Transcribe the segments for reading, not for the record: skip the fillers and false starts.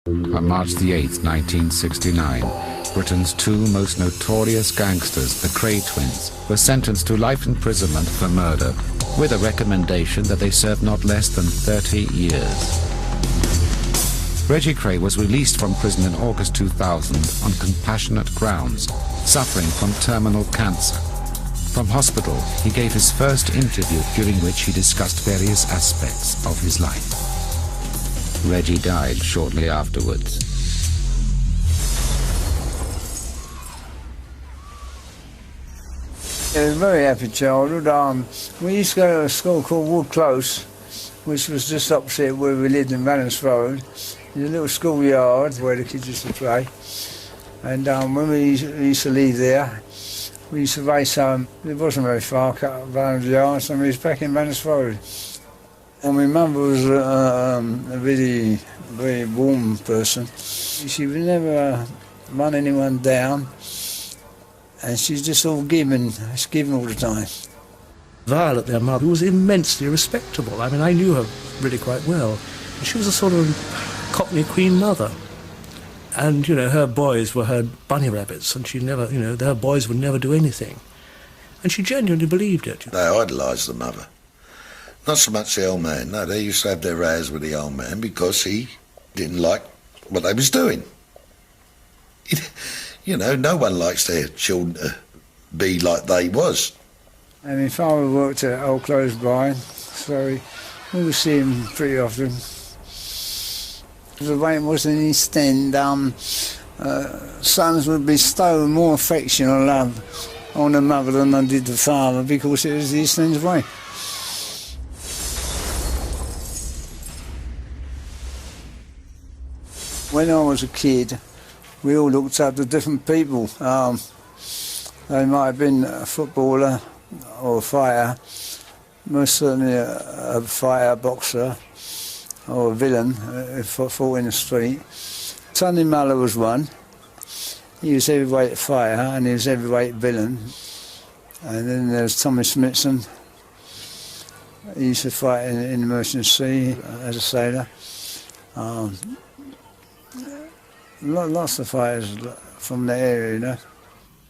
On March the 8th, 1969, Britain's two most notorious gangsters, the Kray twins, were sentenced to life imprisonment for murder, with a recommendation that they serve not less than 30 years. Reggie Kray was released from prison in August 2000 on compassionate grounds, suffering from terminal cancer. From hospital, he gave his first interview, during which he discussed various aspects of his life. Reggie died shortly afterwards. It was a very happy childhood. We used to go to a school called Wood Close, which was just opposite where we lived in Valence Road. There's a little schoolyard where the kids used to play. And when we used to leave there, we used to race home. It wasn't very far, a couple of 100 yards, and we was back in Valence Road. And my mother was a really very warm person. She would never run anyone down, and she's just all giving all the time. Violet, their mother, was immensely respectable. I mean, I knew her really quite well. She was a sort of Cockney Queen mother. And, you know, her boys were her bunny rabbits, and she never, you know, their boys would never do anything. And she genuinely believed it. They idolised the mother. Not so much the old man, no, they used to have their rows with the old man because he didn't like what they was doing. You know, no one likes their children to be like they was. And my father worked at Old Clothes Barn, so we would see him pretty often. The way it was in East End, sons would bestow more affection or love on the mother than they did the father because it was the East End's way. When I was a kid, we all looked up to different people. They might have been a footballer or a fighter, most certainly a fighter, a boxer, or a villain who fought in the street. Sonny Muller was one. He was heavyweight fighter and he was heavyweight villain. And then there's Tommy Smithson. He used to fight in the Merchant Sea as a sailor. Lots of fighters from the area, you know.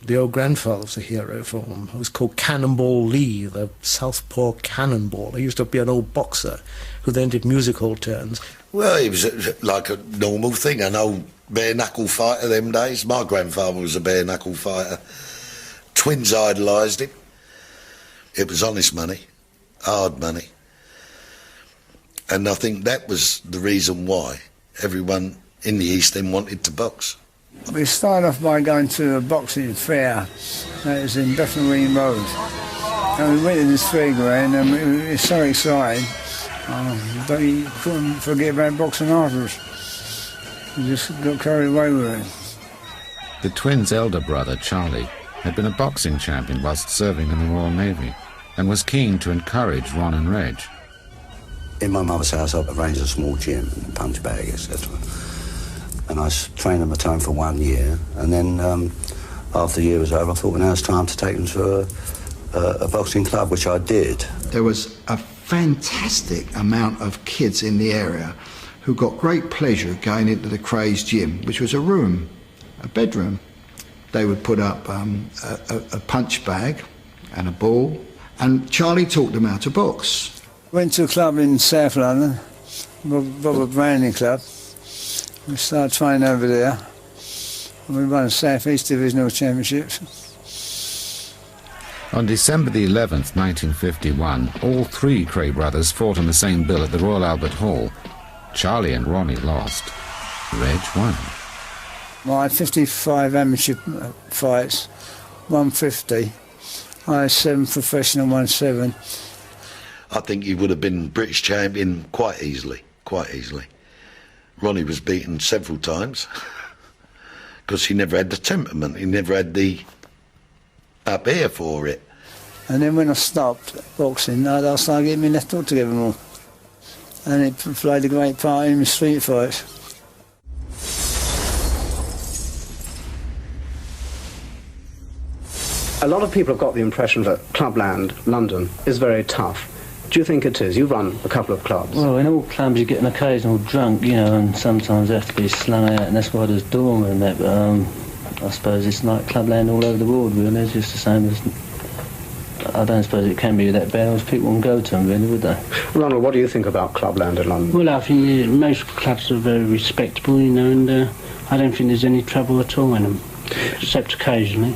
The old grandfather was a hero for him. He was called Cannonball Lee, the southpaw cannonball. He used to be an old boxer who then did musical turns. Well, it was like a normal thing, an old bare-knuckle fighter them days. My grandfather was a bare-knuckle fighter. Twins idolised him. It was honest money, hard money. And I think that was the reason why everyone in the East End wanted to box. We started off by going to a boxing fair that was in Bethnal Green Road. And we went to this fairground and we were so excited that we couldn't forget about boxing afterwards. We just got carried away with it. The twins' elder brother, Charlie, had been a boxing champion whilst serving in the Royal Navy and was keen to encourage Ron and Reg. In my mother's house, I arranged a small gym, punch bag, etc. And I trained them at home for 1 year, and then after the year was over, I thought, well, now it's time to take them to a boxing club, which I did. There was a fantastic amount of kids in the area who got great pleasure going into the Krays gym, which was a room, a bedroom. They would put up a punch bag and a ball, and Charlie taught them how to box. Went to a club in South London, Robert Browning Club. We started training over there, and we won South East Divisional Championships. On December the 11th, 1951, all three Kray brothers fought on the same bill at the Royal Albert Hall. Charlie and Ronnie lost. Reg won. I had 55 amateur fights, 150. I had 7 professional, 1-7. I think he would have been British champion quite easily, quite easily. Ronnie was beaten several times because he never had the temperament, he never had the up here for it. And then when I stopped boxing, I started getting my left hook together more. And it played a great part in my street fights. A lot of people have got the impression that Clubland, London, is very tough. Do you think it is? You run a couple of clubs. Well, in all clubs you get an occasional drunk, you know, and sometimes they have to be slung out, and that's why there's doormen and that, but I suppose it's like clubland all over the world, really. It's just the same as... I don't suppose it can be that bad, as people won't go to them, really, would they? Ronald, what do you think about clubland in London? Well, I think most clubs are very respectable, you know, and I don't think there's any trouble at all in them, except occasionally.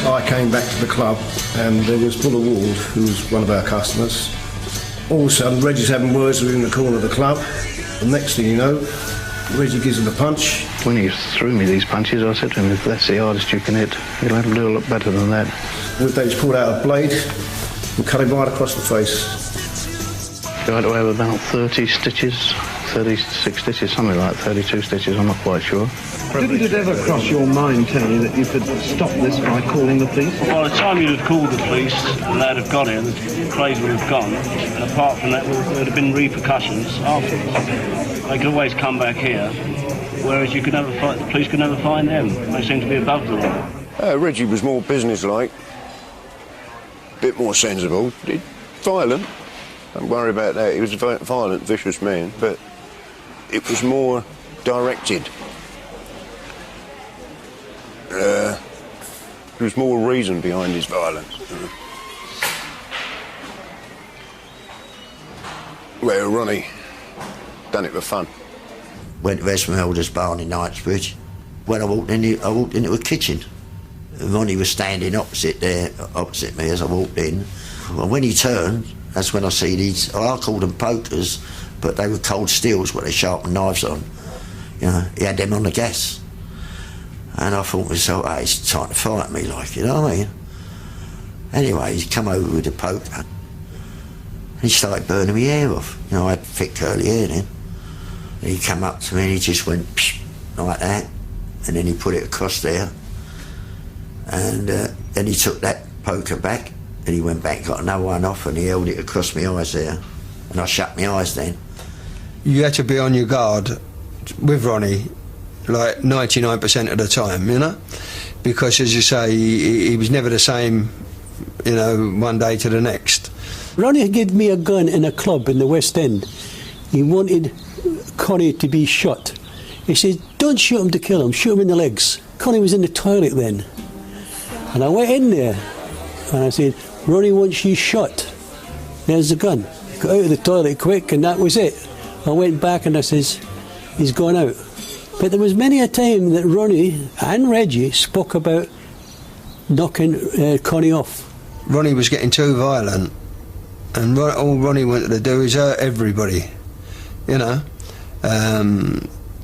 I came back to the club and there was Buller Ward, who was one of our customers. All of a sudden, Reggie's having words with him in the corner of the club. The next thing you know, Reggie gives him a punch. When he threw me these punches, I said to him, if that's the hardest you can hit, you'll have to do a lot better than that. They just pulled out a blade and cut him right across the face. You had to have about 30 stitches, 36 stitches, something like 32 stitches, I'm not quite sure. Didn't it ever cross your mind, Tony, that you could stop this by calling the police? By the time you'd have called the police and they'd have got here, the Krays would have gone, and apart from that, there would have been repercussions afterwards. They could always come back here, whereas you could never find, the police could never find them. They seem to be above the law. Reggie was more businesslike, a bit more sensible, violent. Don't worry about that. He was a violent, vicious man, but it was more directed. There was more reason behind his violence. Well, Ronnie done it for fun. Went to Esmeralda's barn in Knightsbridge. When I walked into a kitchen. Ronnie was standing opposite me as I walked in. Well, when he turned, that's when I see these, I called them pokers, but they were cold steels, what they sharpen knives on. You know, he had them on the gas. And I thought to myself, hey, he's trying to fight me, like, you know what I mean? Anyway, he's come over with a poker. And he started burning my hair off. You know, I had thick curly hair then. And he come up to me and he just went, psh, like that. And then he put it across there. And then he took that poker back and he went back, got another one off, and he held it across my eyes there. And I shut my eyes then. You had to be on your guard with Ronnie, like 99% of the time, you know, because as you say, he was never the same, you know, one day to the next. Ronnie gave me a gun in a club in the West End. He wanted Connie to be shot. He said, don't shoot him to kill him, shoot him in the legs. Connie was in the toilet then. And I went in there and I said, Ronnie wants you shot. There's the gun. Got out of the toilet quick and that was it. I went back and I says, he's gone out. But there was many a time that Ronnie and Reggie spoke about knocking Connie off. Ronnie was getting too violent, and all Ronnie wanted to do is hurt everybody, you know.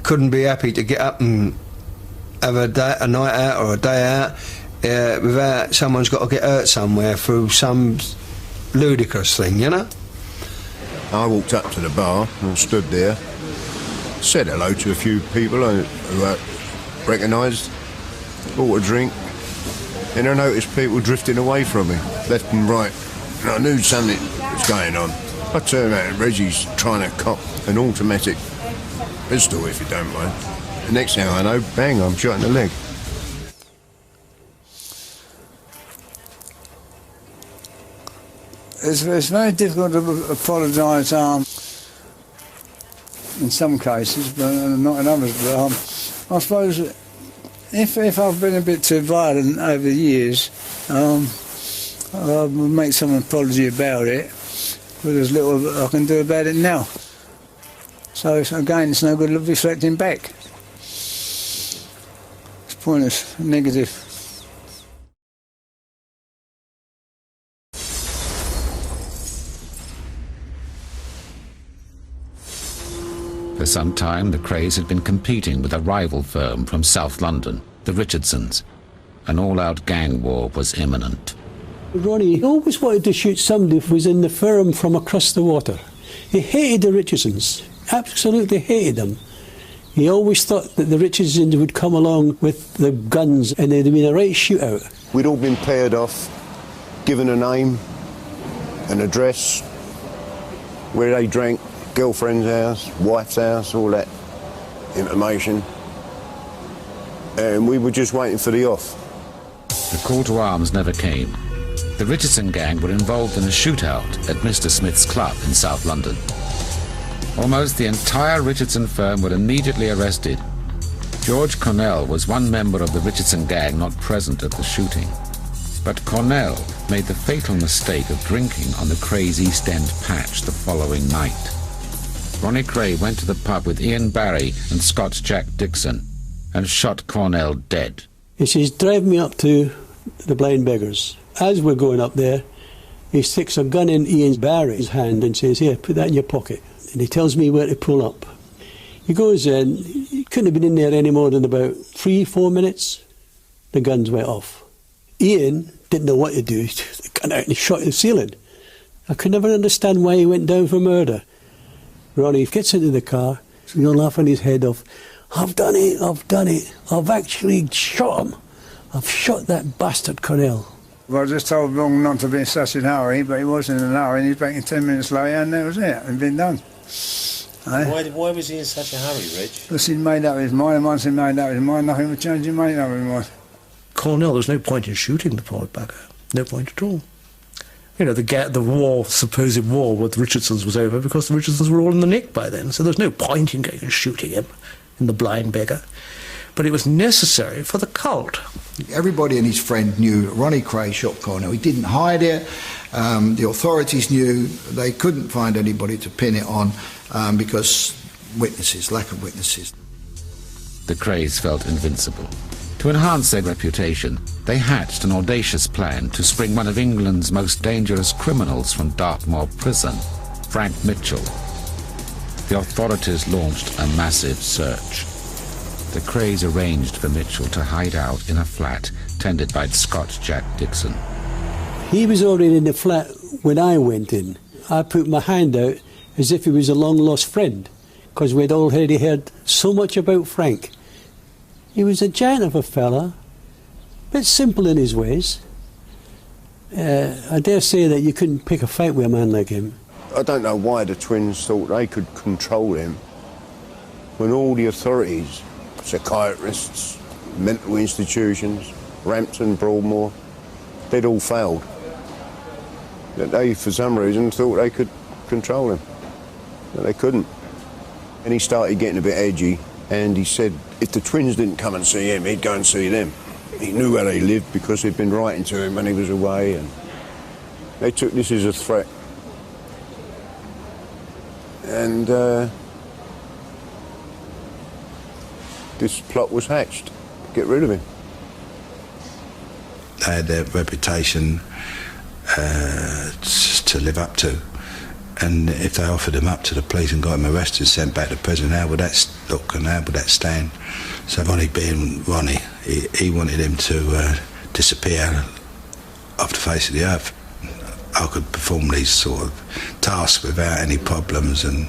Couldn't be happy to get up and have a night out or a day out without someone's got to get hurt somewhere through some ludicrous thing, you know. I walked up to the bar and stood there, said hello to a few people who I recognised, bought a drink, and I noticed people drifting away from me, left and right, and I knew something was going on. I turned around and Reggie's trying to cop an automatic pistol, if you don't mind. The next thing I know, bang, I'm shot in the leg. It's very difficult to apologise in some cases, but not in others. But I suppose if I've been a bit too violent over the years, I'll make some apology about it, but there's little I can do about it now. So again, it's no good reflecting back. It's pointless, negative. For some time, the Krays had been competing with a rival firm from South London, the Richardsons. An all-out gang war was imminent. Ronnie always wanted to shoot somebody who was in the firm from across the water. He hated the Richardsons, absolutely hated them. He always thought that the Richardsons would come along with the guns and there'd been a right shootout. We'd all been paired off, given a name, an address, where they drank, girlfriend's house, wife's house, all that information. and we were just waiting for the off. The call to arms never came. The Richardson gang were involved in a shootout at Mr. Smith's club in South London. Almost the entire Richardson firm were immediately arrested. George Cornell was one member of the Richardson gang not present at the shooting. But Cornell made the fatal mistake of drinking on the Krays East End patch the following night. Ronnie Kray went to the pub with Ian Barry and Scott's Jack Dixon and shot Cornell dead. He says, drive me up to the Blind Beggars. As we're going up there, he sticks a gun in Ian Barry's hand and says, here, put that in your pocket. And he tells me where to pull up. He goes in, he couldn't have been in there any more than about 3-4 minutes. The guns went off. Ian didn't know what to do. He took the gun out and he shot the ceiling. I could never understand why he went down for murder. Ronnie gets into the car, laughing his head off. I've done it, I've actually shot him. I've shot that bastard Cornell. Well, I just told Ron not to be in such a hurry, but he wasn't in a hurry, and he's back in 10 minutes later, and that was it, and been done. Why was he in such a hurry, Reg? Because he'd made up his mind, and once he made up his mind, nothing would change him made up his mind. Cornell, there was no point in shooting the poor bugger. No point at all. You know, the war, supposed war with the Richardsons was over because the Richardsons were all in the nick by then, so there was no point in going and shooting him in the Blind Beggar. But it was necessary for the cult. Everybody and his friend knew Ronnie Kray shot Cornell. He didn't hide it. The authorities knew. They couldn't find anybody to pin it on because lack of witnesses. The Krays felt invincible. To enhance their reputation, they hatched an audacious plan to spring one of England's most dangerous criminals from Dartmoor prison, Frank Mitchell. The authorities launched a massive search. The Krays arranged for Mitchell to hide out in a flat tended by Scott Jack Dixon. He was already in the flat when I went in. I put my hand out as if he was a long-lost friend, because we'd already heard so much about Frank. He was a giant of a fella, a bit simple in his ways. I dare say that you couldn't pick a fight with a man like him. I don't know why the twins thought they could control him when all the authorities, psychiatrists, mental institutions, Rampton, Broadmoor, they'd all failed. That they, for some reason, thought they could control him. But they couldn't. And he started getting a bit edgy, and he said if the twins didn't come and see him, he'd go and see them. He knew where they lived because he'd been writing to him when he was away, and they took this as a threat. And this plot was hatched to get rid of him. They had their reputation to live up to, and if they offered him up to the police and got him arrested, sent back to prison, how would that look and how would that stand? So Ronnie being Ronnie, he wanted him to disappear off the face of the earth. I could perform these sort of tasks without any problems, and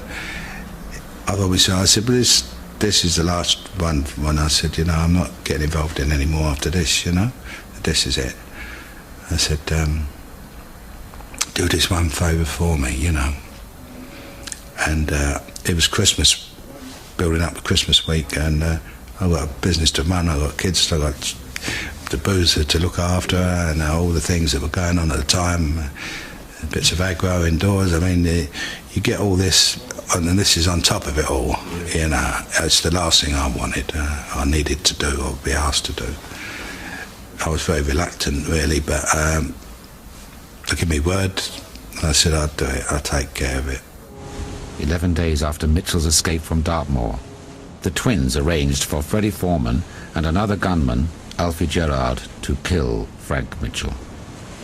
I've always said, I said, well, this is the last one. When I said, you know, I'm not getting involved in any more after this, you know, this is it. I said, do this one favour for me, you know. And it was Christmas, building up to Christmas week, and I got a business to run, I got kids, I got the booze to look after, and all the things that were going on at the time, bits of aggro indoors. I mean, you get all this, and then this is on top of it all, you know. It's the last thing I wanted, I needed to do, or be asked to do. I was very reluctant, really, but to give me word, I said I'd do it, I'd take care of it. 11 days after Mitchell's escape from Dartmoor, the twins arranged for Freddie Foreman and another gunman, Alfie Gerard, to kill Frank Mitchell.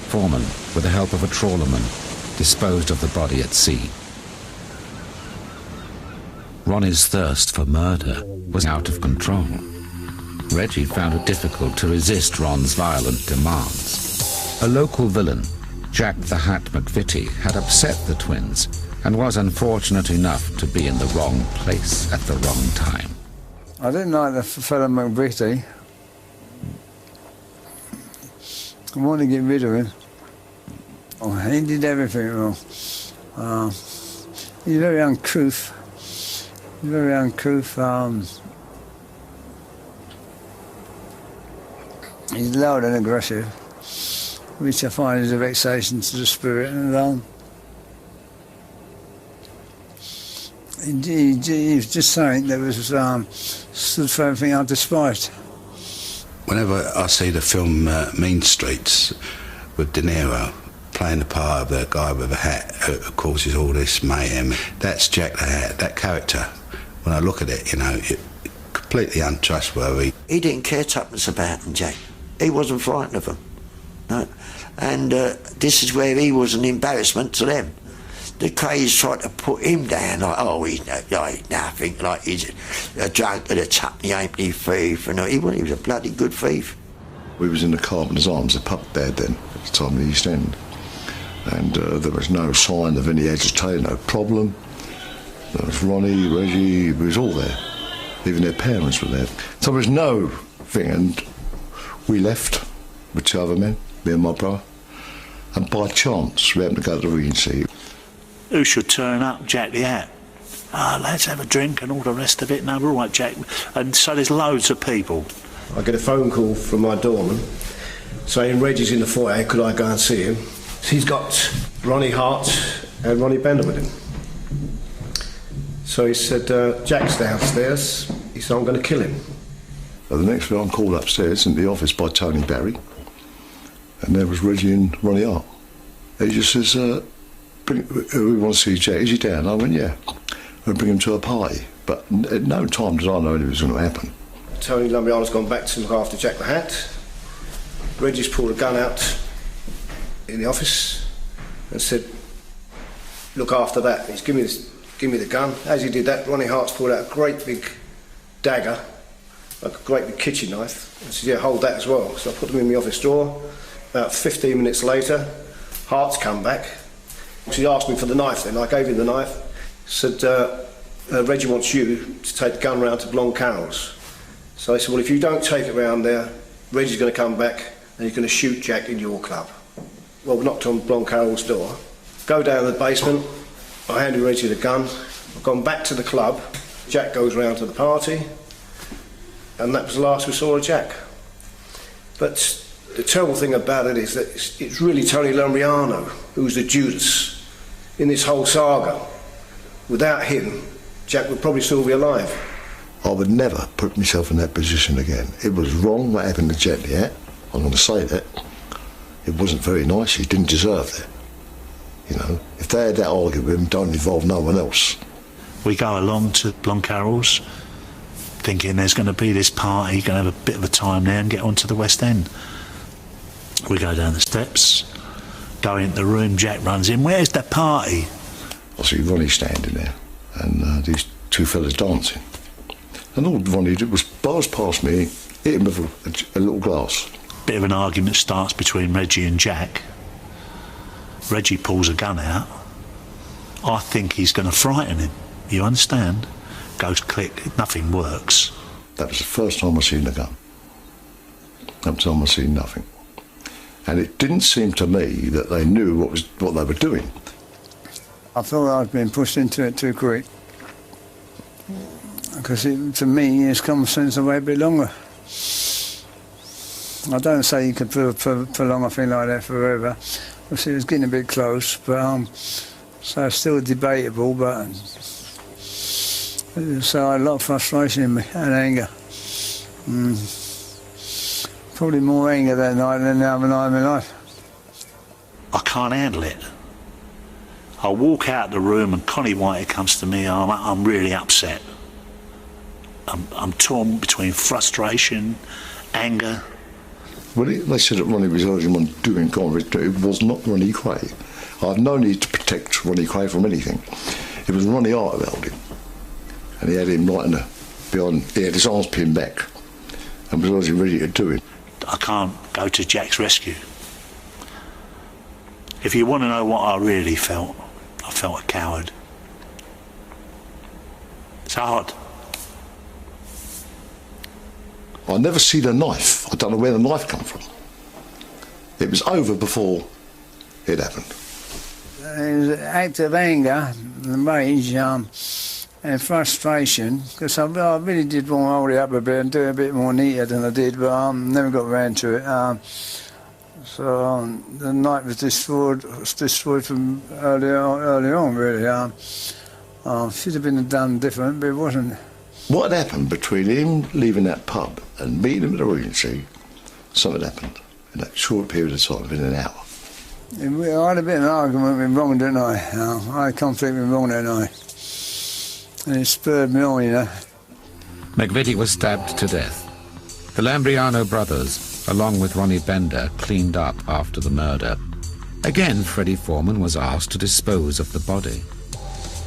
Foreman, with the help of a trawlerman, disposed of the body at sea. Ronnie's thirst for murder was out of control. Reggie found it difficult to resist Ron's violent demands. A local villain, Jack the Hat McVitie, had upset the twins and was unfortunate enough to be in the wrong place at the wrong time. I didn't like the fellow McVitie. I wanted to get rid of him. Oh, he did everything wrong. He's very uncouth. He's loud and aggressive, which I find is a vexation to the spirit. And he was just saying that was stood for everything I despised. Whenever I see the film Mean Streets with De Niro playing the part of the guy with a hat who causes all this mayhem, that's Jack the Hat, that character. When I look at it, you know, completely untrustworthy. He didn't care tuppence about them, Jack. He wasn't frightened of them. No. And this is where he was an embarrassment to them. The Krays tried to put him down, like, oh, he's nothing, like he's a drunk and a tuppeny halfpenny thief. And he was a bloody good thief. We was in the Carpenter's Arms, a pub there then, at the time in the East End. And there was no sign of any agitation, no problem. There was Ronnie, Reggie, we was all there. Even their parents were there. So there was no thing, and we left with 2 other men, me and my brother. And by chance, we happened to go to the Regency. Who should turn up? Jack the Hat. Let's have a drink and all the rest of it. No, we're all right, Jack. And so there's loads of people. I get a phone call from my doorman saying Reggie's in the foyer, could I go and see him? He's got Ronnie Hart and Ronnie Bender with him. So he said, Jack's downstairs. He said, I'm going to kill him. So the next day I'm called upstairs into the office by Tony Barry, and there was Reggie and Ronnie Hart. He just says, we want to see Jack. Is he down? I went, yeah. We'll bring him to a party. But at no time did I know it was going to happen. Tony Lumbriana's gone back to look after Jack the Hat. Reggie's pulled a gun out in the office and said, look after that. He's give me the gun. As he did that, Ronnie Hart's pulled out a great big dagger, like a great big kitchen knife, and said, yeah, hold that as well. So I put them in the office drawer. About 15 minutes later, Hart's come back. So he asked me for the knife then. I gave him the knife. Said, Reggie wants you to take the gun round to Blonde Carroll's. So I said, well, if you don't take it round there, Reggie's going to come back and he's going to shoot Jack in your club. Well, we knocked on Blonde Carroll's door. Go down to the basement. I handed Reggie the gun. I've gone back to the club. Jack goes round to the party. And that was the last we saw of Jack. But the terrible thing about it is that it's really Tony Lumbriana who's the Judas in this whole saga. Without him, Jack would probably still be alive. I would never put myself in that position again. It was wrong what happened to Jack the Hat. I'm going to say that. It wasn't very nice. He didn't deserve that. You know, if they had that argument with him, don't involve no one else. We go along to Blonde Carroll's, thinking there's going to be this party, going to have a bit of a time there and get onto the West End. We go down the steps, go into the room, Jack runs in, where's the party? I see Ronnie standing there, and these 2 fellas dancing. And all Ronnie did was bars past me, hit him with a little glass. Bit of an argument starts between Reggie and Jack. Reggie pulls a gun out. I think he's going to frighten him. You understand? Goes click, nothing works. That was the first time I seen the gun. That time I seen nothing. And it didn't seem to me that they knew what they were doing. I thought I'd been pushed into it too quick. Because to me, it's common sense to wait a bit longer. I don't say you can prolong a thing like that forever. Obviously, it was getting a bit close, but so it's still debatable. But so I had a lot of frustration in me and anger. Probably more anger that night than the other night in my life. I can't handle it. I walk out the room and Connie White comes to me. I'm really upset. I'm torn between frustration, anger. Well, they said that Ronnie was urging on doing convict. It was not Ronnie Kray. I had no need to protect Ronnie Kray from anything. It was Ronnie Hart who held him. And he had him right behind, he had his arms pinned back and was urging ready to do it. I can't go to Jack's rescue. If you want to know what I really felt, I felt a coward. It's hard. I never see the knife. I don't know where the knife come from. It was over before it happened. It was an act of anger and rage. and frustration, because I really did want to hold it up a bit and do it a bit more neater than I did, but I never got around to it. So the night was destroyed from early on, really. Should have been done different, but it wasn't. What had happened between him leaving that pub and meeting him at the Regency? Something happened in that short period of time, within an hour. I had a bit of an argument with him wrong, didn't I? I had conflict with him wrong that night. And it spurred me on, you know. McVitie was stabbed to death. The Lambriano brothers, along with Ronnie Bender, cleaned up after the murder. Again, Freddie Foreman was asked to dispose of the body.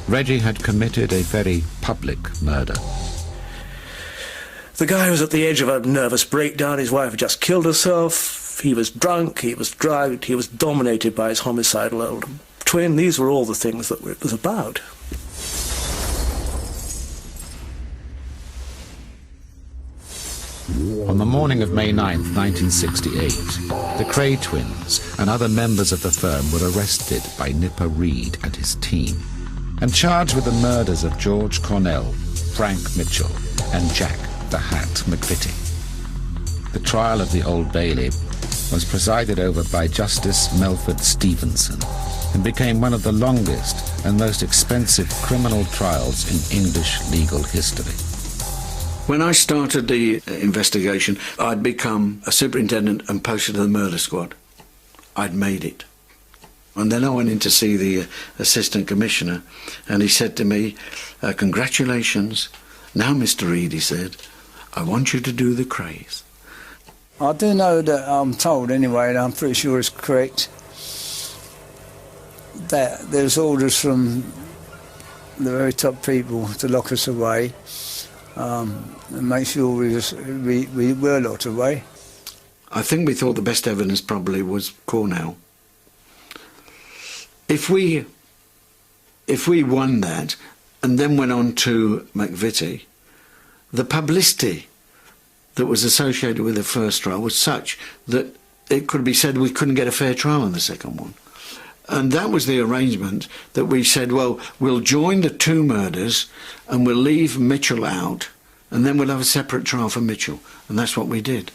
Reggie had committed a very public murder. The guy was at the edge of a nervous breakdown. His wife had just killed herself. He was drunk, he was drugged, he was dominated by his homicidal old twin. These were all the things that it was about. On the morning of May 9th, 1968, the Kray twins and other members of the firm were arrested by Nipper Reed and his team and charged with the murders of George Cornell, Frank Mitchell and Jack the Hat McVitie. The trial of the Old Bailey was presided over by Justice Melford Stevenson and became one of the longest and most expensive criminal trials in English legal history. When I started the investigation, I'd become a superintendent and posted to the murder squad. I'd made it. And then I went in to see the assistant commissioner, and he said to me, congratulations. Now, Mr. Reed, he said, I want you to do the Krays. I do know that I'm told anyway, and I'm pretty sure it's correct, that there's orders from the very top people to lock us away and make sure we were locked away. I think we thought the best evidence probably was Cornell. If we won that and then went on to McVitie, the publicity that was associated with the first trial was such that it could be said we couldn't get a fair trial in the second one. And that was the arrangement that we said, well, we'll join the two murders and we'll leave Mitchell out and then we'll have a separate trial for Mitchell. And that's what we did.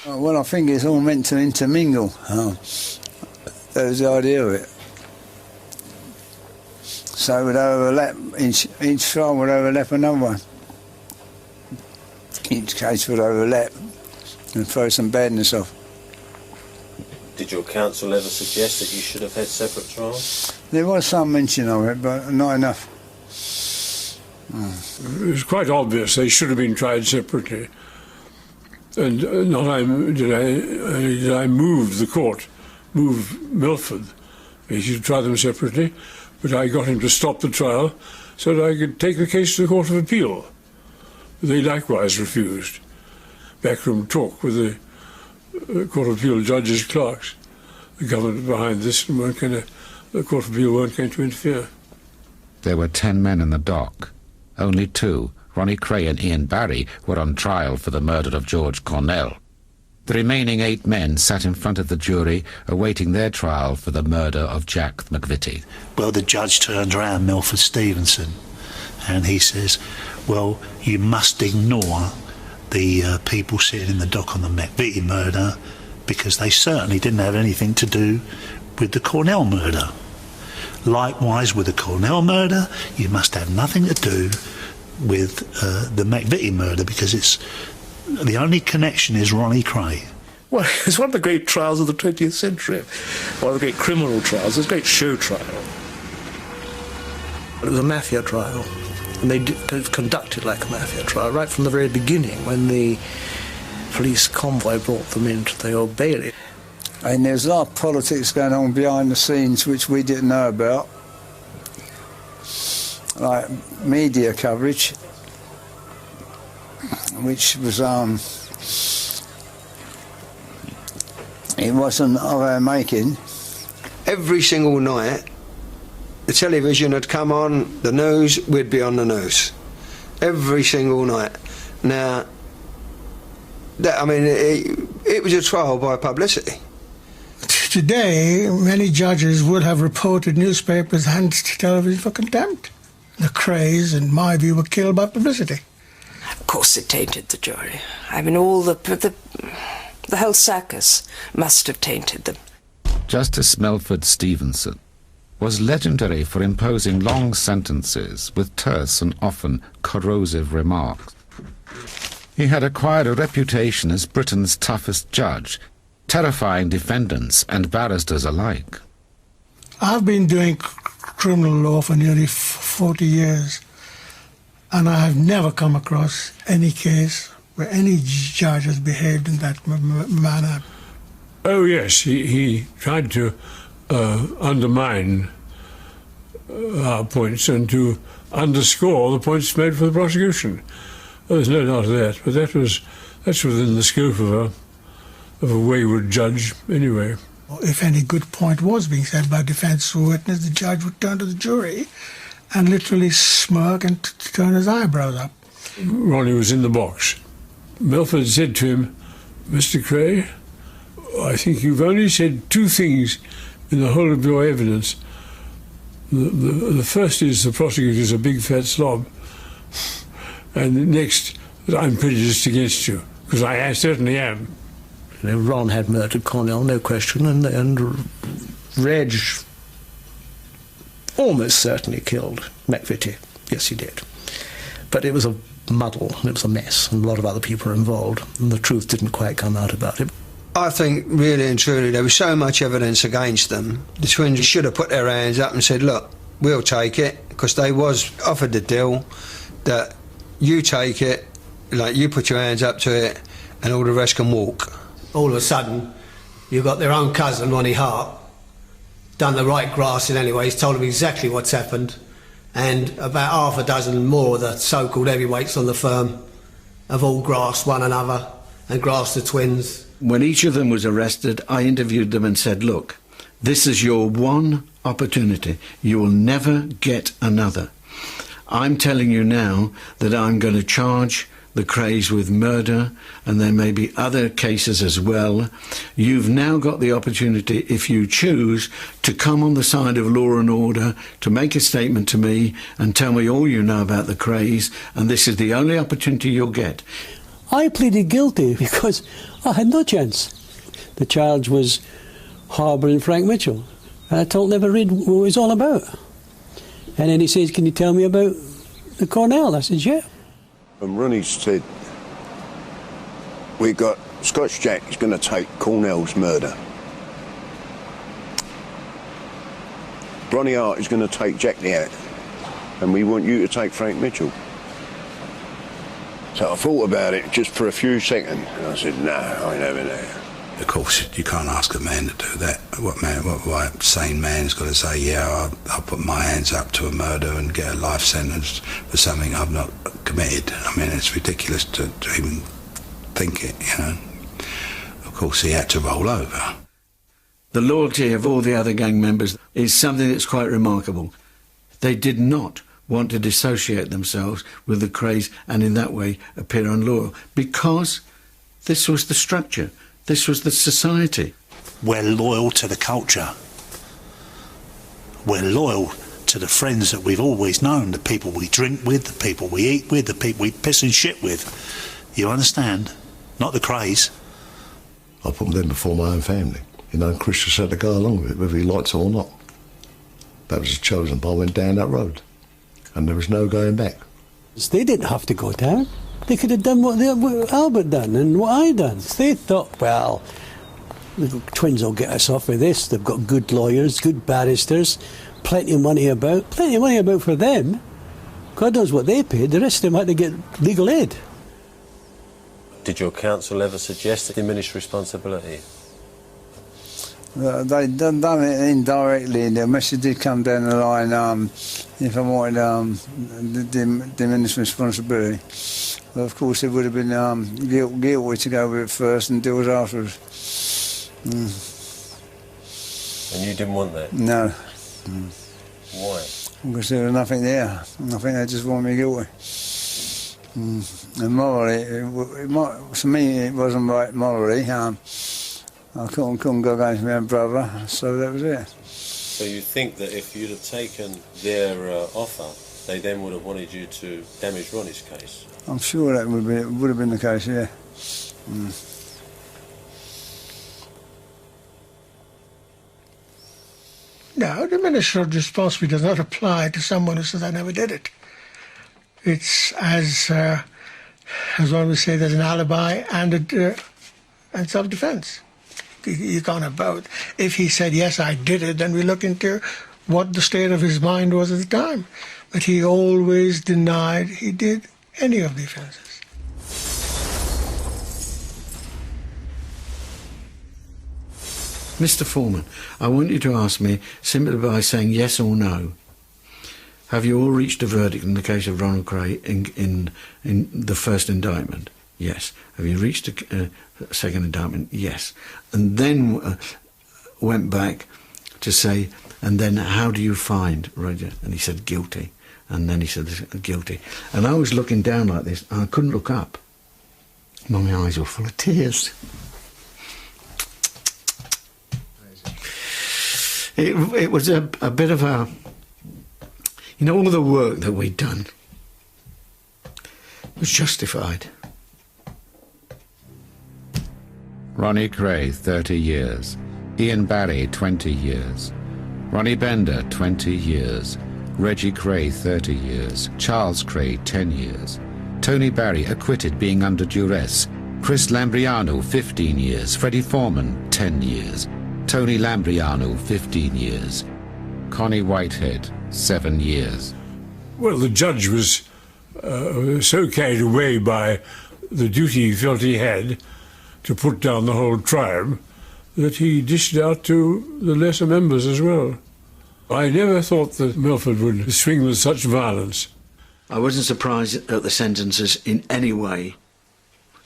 Well, I think it's all meant to intermingle. That was the idea of it. So it would overlap, each trial would overlap another one. Each case would overlap and throw some badness off. Did your counsel ever suggest that you should have had separate trials? There was some mention of it, but not enough. It was quite obvious they should have been tried separately. And not only did I move the court, move Milford, he should try them separately, but I got him to stop the trial so that I could take the case to the Court of Appeal. They likewise refused. Backroom talk with the Court of Appeal judges, clerks. The government behind this, and the Court of Appeal weren't going to interfere. There were 10 men in the dock. Only 2, Ronnie Kray and Ian Barry, were on trial for the murder of George Cornell. The remaining 8 men sat in front of the jury, awaiting their trial for the murder of Jack McVitie. Well, the judge turned around, Milford Stevenson, and he says, well, you must ignore the people sitting in the dock on the McVitie murder because they certainly didn't have anything to do with the Cornell murder. Likewise, with the Cornell murder, you must have nothing to do with the McVitie murder because it's the only connection is Ronnie Kray. Well, it's one of the great trials of the 20th century. One of the great criminal trials. It's a great show trial. It was a mafia trial. And they conducted like a mafia trial right from the very beginning when the police convoy brought them into the Old Bailey. And there's a lot of politics going on behind the scenes which we didn't know about. Like media coverage, which was, it wasn't of our making. Every single night, the television had come on, the news, we'd be on the news. Every single night. Now, it was a trial by publicity. Today, many judges would have reported newspapers and television for contempt. the Krays, in my view, were killed by publicity. Of course it tainted the jury. I mean, all the whole circus must have tainted them. Justice Melford Stevenson was legendary for imposing long sentences with terse and often corrosive remarks. He had acquired a reputation as Britain's toughest judge, terrifying defendants and barristers alike. I've been doing criminal law for nearly 40 years, and I have never come across any case where any judge has behaved in that manner. Oh yes, he tried to undermine our points and to underscore the points made for the prosecution. There's no doubt of that, but that's within the scope of a wayward judge anyway. If any good point was being said by defence or witness, the judge would turn to the jury and literally smirk and turn his eyebrows up. Ronnie was in the box. Melford said to him, "Mr. Kray, I think you've only said two things in the whole of your evidence. The first is the prosecutor's a big fat slob, and the next, that I'm prejudiced against you, because I certainly am." You know, Ron had murdered Cornell, no question, and Reg almost certainly killed McVitie. Yes, he did. But it was a muddle, and it was a mess, and a lot of other people were involved, and the truth didn't quite come out about it. I think, really and truly, there was so much evidence against them. The twins should have put their hands up and said, "Look, we'll take it," because they was offered the deal that you take it, like you put your hands up to it, and all the rest can walk. All of a sudden, you've got their own cousin, Ronnie Hart, done the right grassing anyway. He's told them exactly what's happened, and about half a dozen more of the so-called heavyweights on the firm have all grasped one another and grasped the twins. When each of them was arrested, I interviewed them and said, "Look, this is your one opportunity. You will never get another. I'm telling you now that I'm going to charge the Krays with murder, and there may be other cases as well. You've now got the opportunity, if you choose, to come on the side of law and order, to make a statement to me and tell me all you know about the Krays, and this is the only opportunity you'll get." I pleaded guilty because I had no chance. The charge was harbouring Frank Mitchell, and I told him never read what it was all about. And then he says, "Can you tell me about the Cornell?" I said, "Yeah." And Ronnie said, "We got Scotch Jack is going to take Cornell's murder. Ronnie Hart is going to take Jack the Hat, and we want you to take Frank Mitchell." So I thought about it just for a few seconds, and I said, "No, I ain't having that." Of course, you can't ask a man to do that. What sane man's got to say, "Yeah, I'll put my hands up to a murder and get a life sentence for something I've not committed"? I mean, it's ridiculous to even think it, you know. Of course, he had to roll over. The loyalty of all the other gang members is something that's quite remarkable. They did not want to dissociate themselves with the Krays and in that way appear unloyal, because this was the structure, this was the society. We're loyal to the culture. We're loyal to the friends that we've always known, the people we drink with, the people we eat with, the people we piss and shit with. You understand? Not the Krays. I put them before my own family. You know, Chris just had to go along with it, whether he liked it or not. That was his chosen path. I went down that road, and there was no going back. They didn't have to go down. They could have done what Albert done and what I done. They thought, well, the twins will get us off with this. They've got good lawyers, good barristers, plenty of money about. Plenty of money about for them. God knows what they paid. The rest of them had to get legal aid. Did your counsel ever suggest a diminished responsibility? They'd done it indirectly. The message did come down the line if I wanted diminished responsibility. But of course, it would have been guilty to go with it first and deal with it afterwards. And you didn't want that? No. Why? Because there was nothing there. I think they just wanted me guilty. And morally, to me, it wasn't right morally. I couldn't go against my own brother, so that was it. So you think that if you'd have taken their offer they then would have wanted you to damage Ronnie's case. I'm sure that would have been the case, yeah. No, the ministerial responsibility does not apply to someone who says, I never did it. It's as one would say, there's an alibi and self-defense. You can't have both. If he said, yes, I did it, then we look into what the state of his mind was at the time. But he always denied he did any of the offences. Mr. Foreman, I want you to ask me simply by saying yes or no. Have you all reached a verdict in the case of Ronald Kray in the first indictment? Yes. Have you reached a second indictment? Yes. And then went back to say, and then how do you find Roger? And he said guilty. And then he said guilty. And I was looking down like this, and I couldn't look up. My eyes were full of tears. It was a bit of a... You know, all the work that we'd done was justified. Ronnie Kray, 30 years. Ian Barry, 20 years. Ronnie Bender, 20 years. Reggie Kray, 30 years. Charles Kray, 10 years. Tony Barry, acquitted being under duress. Chris Lambriano, 15 years. Freddie Foreman, 10 years. Tony Lambriano, 15 years. Connie Whitehead, 7 years. Well, the judge was so carried away by the duty he felt he had to put down the whole tribe that he dished out to the lesser members as well. I never thought that Milford would swing with such violence. I wasn't surprised at the sentences in any way.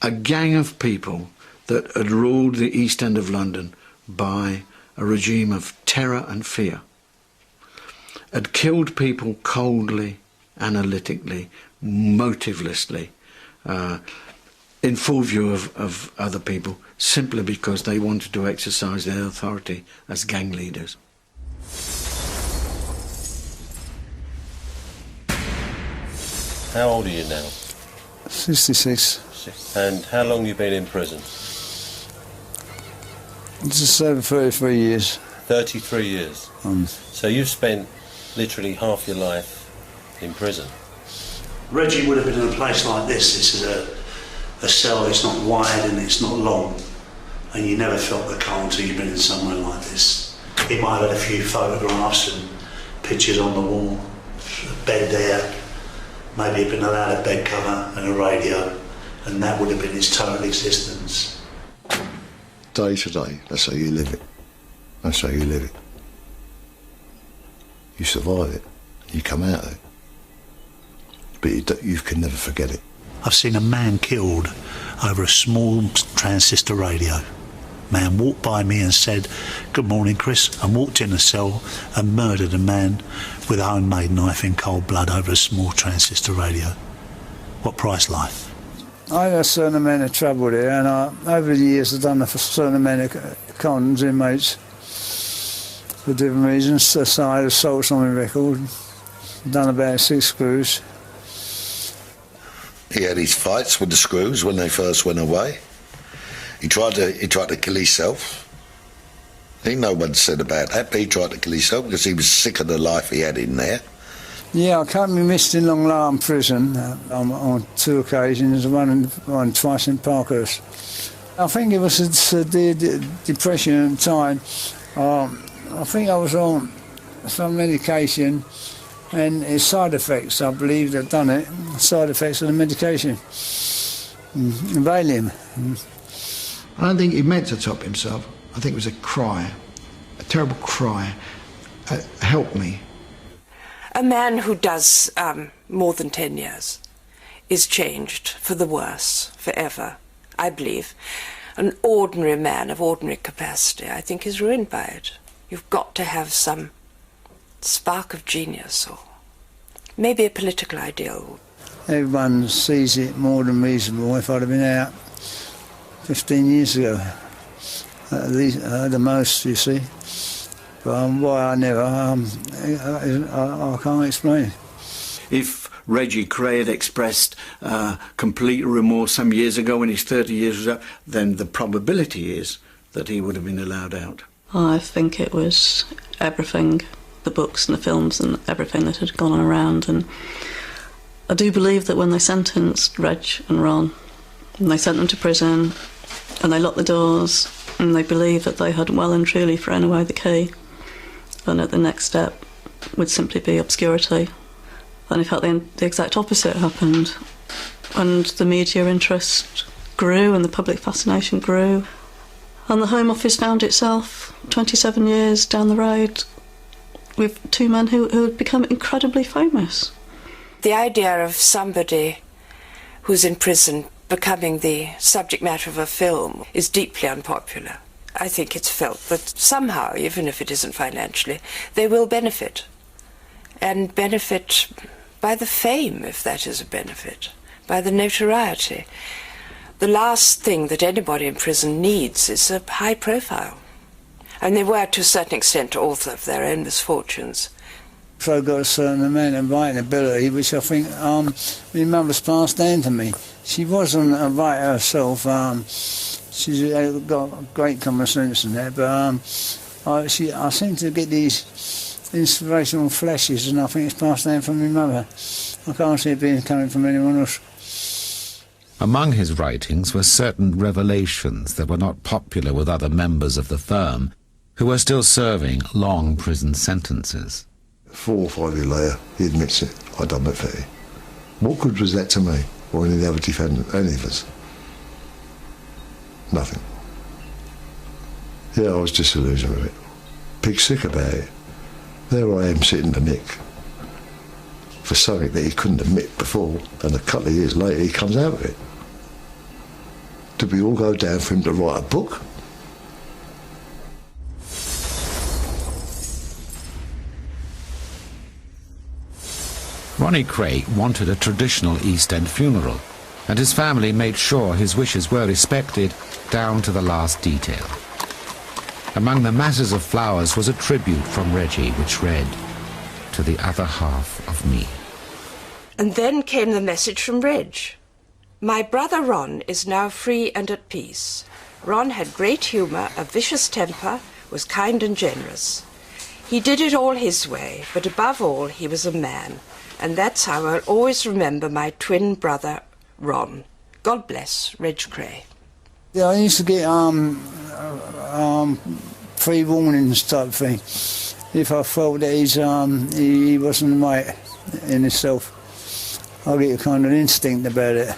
A gang of people that had ruled the East End of London by a regime of terror and fear, had killed people coldly, analytically, motivelessly, in full view of other people, simply because they wanted to exercise their authority as gang leaders. How old are you now? 66. And how long have you been in prison? Just over 33 years. 33 years. So you've spent literally half your life in prison. Reggie would have been in a place like this. This is a cell, it's not wide and it's not long, and you never felt the cold until you've been in somewhere like this. He might have had a few photographs and pictures on the wall, a bed there, maybe he'd been allowed a bed cover and a radio, and that would have been his total existence. Day to day, that's how you live it. That's how you live it. You survive it, you come out of it, but you can never forget it. I've seen a man killed over a small transistor radio. Man walked by me and said, "Good morning, Chris," and walked in the cell and murdered a man with a homemade knife in cold blood over a small transistor radio. What price life? I had a certain amount of trouble there, and over the years I've done a certain amount of cons, inmates, for different reasons. So I had assaults on my record, done about 6 screws. He had his fights with the screws when they first went away. He tried to kill himself. Ain't no one said about that, but he tried to kill himself because he was sick of the life he had in there. Yeah, I can't be missed in Long Larn prison on 2 occasions, one twice in Parkhurst. I think it was a severe depression at the time. I think I was on some medication, and its side effects, I believe they've done it, side effects of the medication. Valium. I don't think he meant to top himself. I think it was a cry, a terrible cry. Help me. A man who does more than 10 years is changed for the worse, forever, I believe. An ordinary man of ordinary capacity, I think, is ruined by it. You've got to have some spark of genius, or maybe a political ideal. Everyone sees it more than reasonable. If I'd have been out 15 years ago, at least the most, you see. But why I never, I can't explain. If Reggie Kray had expressed complete remorse some years ago when his 30 years was up, then the probability is that he would have been allowed out. I think it was everything, the books and the films and everything that had gone on around. And I do believe that when they sentenced Reg and Ron, and they sent them to prison, and they locked the doors, and they believed that they had well and truly thrown away the key, and that the next step would simply be obscurity. And in fact, the exact opposite happened. And the media interest grew, and the public fascination grew. And the Home Office found itself 27 years down the road with two men who had become incredibly famous. The idea of somebody who's in prison becoming the subject matter of a film is deeply unpopular. I think it's felt that somehow, even if it isn't financially, they will benefit. And benefit by the fame, if that is a benefit, by the notoriety. The last thing that anybody in prison needs is a high profile. And they were, to a certain extent, author of their own misfortunes. So I got a certain amount of writing ability, which I think my mother's passed down to me. She wasn't a writer herself. She's got great common sense in that, but I seem to get these inspirational flashes, and I think it's passed down from my mother. I can't see it being coming from anyone else. Among his writings were certain revelations that were not popular with other members of the firm, who were still serving long prison sentences. 4 or 5 years later, he admits it. I done McVitie. What good was that to me, or any of the other defendants, any of us? Nothing. Yeah, I was disillusioned with it. Pig sick about it. There I am sitting the nick for something that he couldn't admit before, and a couple of years later he comes out of it. Did we all go down for him to write a book? Ronnie Kray wanted a traditional East End funeral, and his family made sure his wishes were respected down to the last detail. Among the masses of flowers was a tribute from Reggie, which read, "To the other half of me." And then came the message from Reg. My brother Ron is now free and at peace. Ron had great humour, a vicious temper, was kind and generous. He did it all his way, but above all he was a man. And that's how I'll always remember my twin brother, Ron. God bless Reg Kray. Yeah, I used to get free warnings type thing. If I felt that he wasn't right in himself, I get a kind of instinct about it.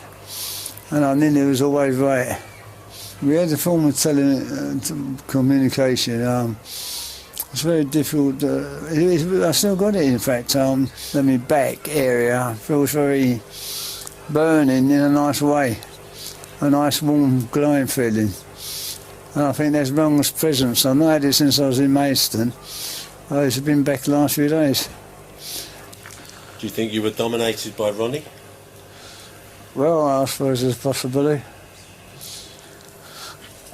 And I knew he was always right. We had a form of communication. It's very difficult. I still got it, in fact. My back area feels very burning in a nice way. A nice, warm, glowing feeling. And I think that's Ron's presence. I've not had it since I was in Maidstone. It's been back the last few days. Do you think you were dominated by Ronnie? Well, I suppose there's a possibility.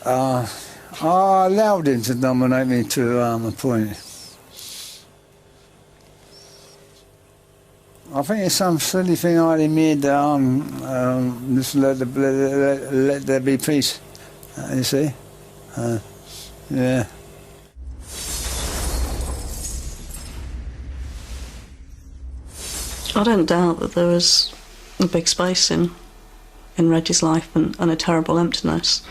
I allowed him to dominate me to a point. I think it's some silly thing I made that just let there be peace. You see? Yeah. I don't doubt that there was a big space in Reggie's life and a terrible emptiness.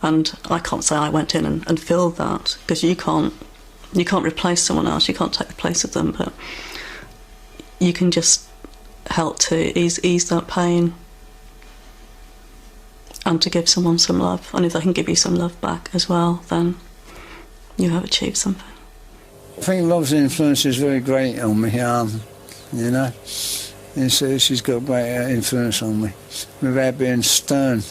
And I can't say I went in and filled that, because you can't replace someone else, you can't take the place of them, but you can just help to ease that pain and to give someone some love. And if they can give you some love back as well, then you have achieved something. I think Love's influence is very great on me, you know. She's got great influence on me, without being stern,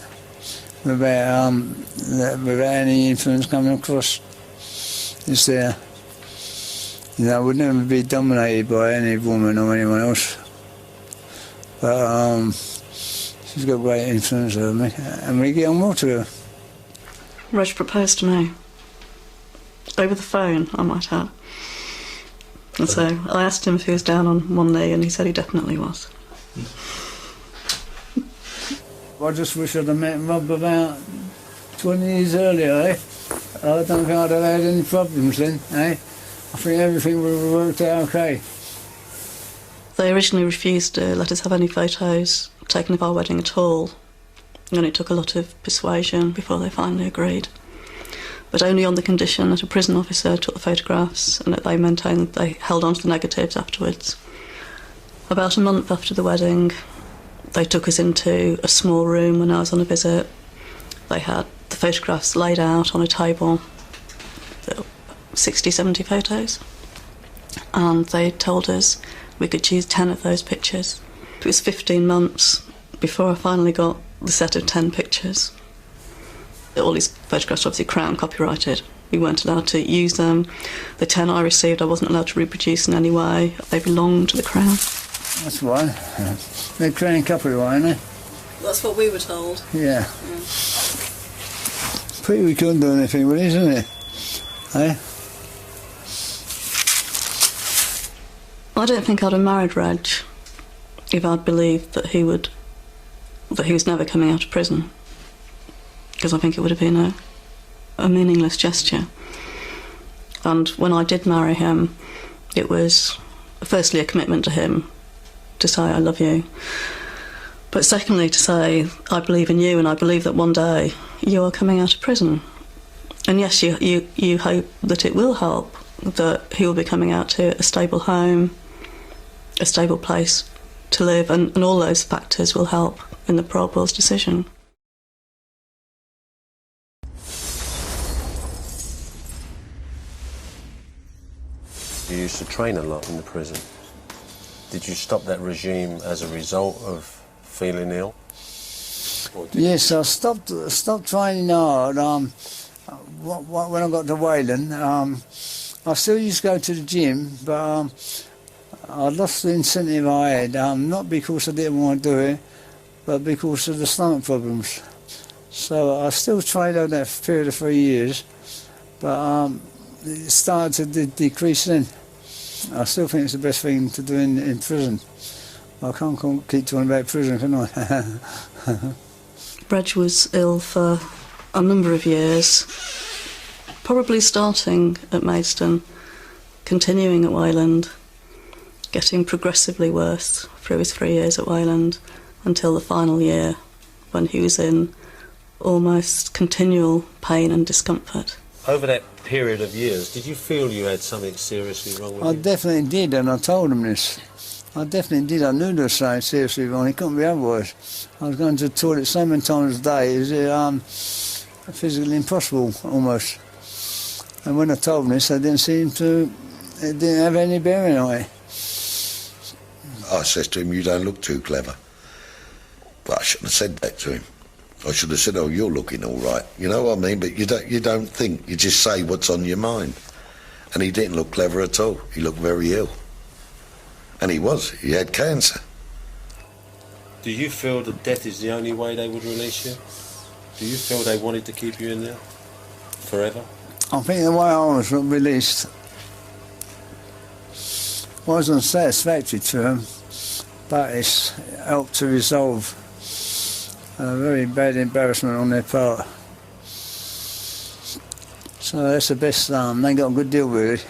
without any influence coming across. It's there. You know, I would never be dominated by any woman or anyone else. But she's got great influence over me, and we get on well together. Reg proposed to me. Over the phone, I might add. And so I asked him if he was down on one knee, and he said he definitely was. I just wish I'd have met Rob about 20 years earlier, eh? I don't think I'd have had any problems then, eh? I think everything would have worked out okay. They originally refused to let us have any photos taken of our wedding at all, and it took a lot of persuasion before they finally agreed. But only on the condition that a prison officer took the photographs and that they maintained that they held on to the negatives afterwards. About a month after the wedding, they took us into a small room when I was on a visit. They had the photographs laid out on a table, 60, 70 photos, and they told us we could choose 10 of those pictures. It was 15 months before I finally got the set of 10 pictures. All these photographs are obviously Crown copyrighted. We weren't allowed to use them. The 10 I received I wasn't allowed to reproduce in any way. They belonged to the Crown. That's why. They're Crown copyright, aren't they? That's what we were told. Yeah. Pretty we couldn't do anything with it, isn't it? Eh? I don't think I'd have married Reg if I'd believed that he was never coming out of prison, because I think it would have been a meaningless gesture. And when I did marry him, it was firstly a commitment to him to say I love you, but secondly to say I believe in you and I believe that one day you are coming out of prison. And yes, you hope that it will help, that he will be coming out to a stable home, a stable place to live, and all those factors will help in the parole board's decision. You used to train a lot in the prison. Did you stop that regime as a result of feeling ill? Yes, I stopped training hard. When I got to Wayland, I still used to go to the gym, but I lost the incentive I had, not because I didn't want to do it, but because of the stomach problems. So I still trained over that period of 3 years, but it started to decrease then. I still think it's the best thing to do in prison. I can't keep talking about prison, can I? Reg was ill for a number of years, probably starting at Maidstone, continuing at Wayland, getting progressively worse through his 3 years at Wayland until the final year, when he was in almost continual pain and discomfort. Over that period of years, did you feel you had something seriously wrong with you? I definitely did, and I told him this. I definitely did. I knew there was something seriously wrong. It couldn't be otherwise. I was going to the toilet so many times a day. It was physically impossible, almost. And when I told him this, it didn't have any bearing on it. I said to him, you don't look too clever. But I shouldn't have said that to him. I should have said, oh, you're looking all right. You know what I mean? But you don't think. You just say what's on your mind. And he didn't look clever at all. He looked very ill. And he was. He had cancer. Do you feel that death is the only way they would release you? Do you feel they wanted to keep you in there forever? I think the way I was released wasn't satisfactory to him, but it's helped to resolve a very bad embarrassment on their part. So that's the best. They got a good deal, really.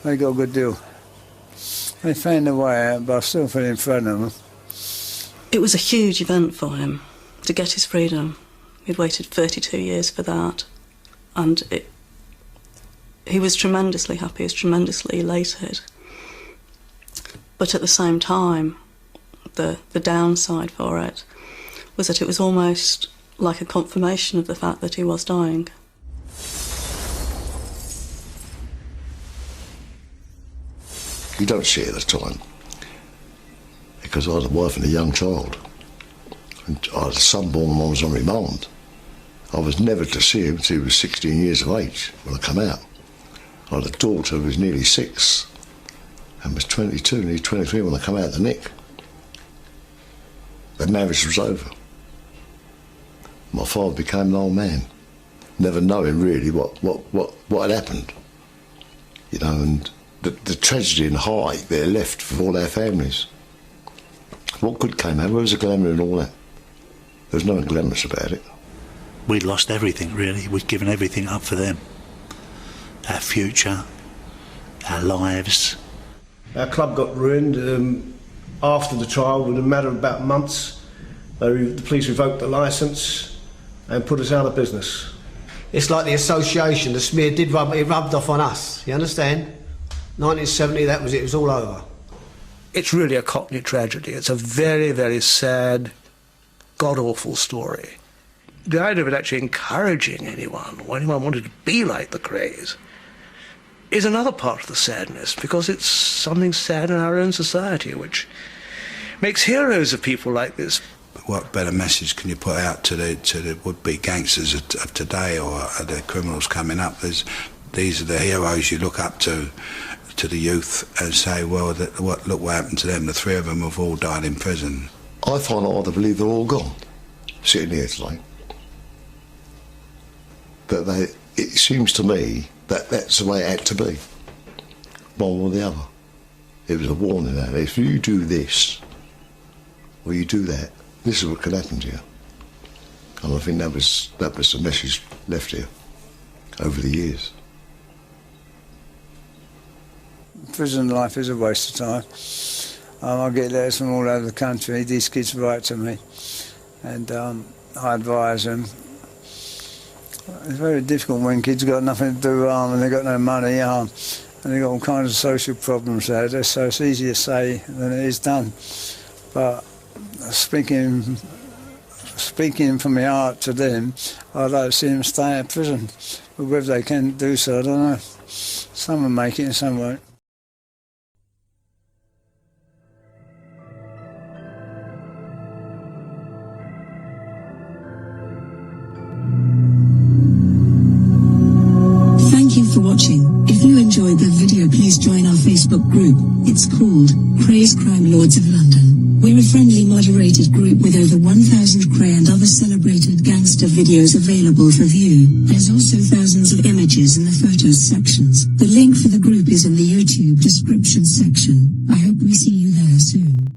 They got a good deal. They found a way out, but I still fell in front of them. It was a huge event for him to get his freedom. He'd waited 32 years for that, and he was tremendously happy, he was tremendously elated. But at the same time, the downside for it was that it was almost like a confirmation of the fact that he was dying. You don't see it at the time, because I had a wife and a young child. And I had a son born when I was on remand. I was never to see him until he was 16 years of age when I come out. I had a daughter who was nearly 6 and was 22, nearly 23 when I come out of the Nick. The marriage was over. My father became an old man, never knowing really what had happened. You know, and the tragedy and heartache they're left for all their families. What good came out? Where was the glamour and all that? There was nothing glamorous about it. We'd lost everything, really. We'd given everything up for them. Our future, our lives. Our club got ruined after the trial. Within a matter of about months, the police revoked the licence and put us out of business. It's like the association, the smear it rubbed off on us, you understand? 1970, that was it, it was all over. It's really a Cockney tragedy. It's a very, very sad, god-awful story. The idea of it actually encouraging anyone, or anyone wanted to be like the Krays, is another part of the sadness, because it's something sad in our own society, which makes heroes of people like this. What better message can you put out to the would-be gangsters of today, or the criminals coming up? These are the heroes you look up to the youth and say, well, look what happened to them. The three of them have all died in prison. I find it hard to believe they're all gone, sitting here today. But it seems to me that that's the way it had to be, one or the other. It was a warning that if you do this, or you do that, this is what could happen to you. And I think that was the message left here over the years. Prison life is a waste of time. I get letters from all over the country. These kids write to me, and I advise them. It's very difficult when kids got nothing to do and they've got no money and they've got all kinds of social problems out there, so it's easier to say than it is done. But speaking from my heart to them, I'd like to see them stay in prison. But whether they can do so, I don't know. Some will make it and some won't. Thank you for watching. If you enjoyed the video, please join our Facebook group. It's called Krays Crime Lords of London. We're a friendly moderated group with over 1,000 Kray and other celebrated gangster videos available for view. There's also thousands of images in the photos sections. The link for the group is in the YouTube description section. I hope we see you there soon.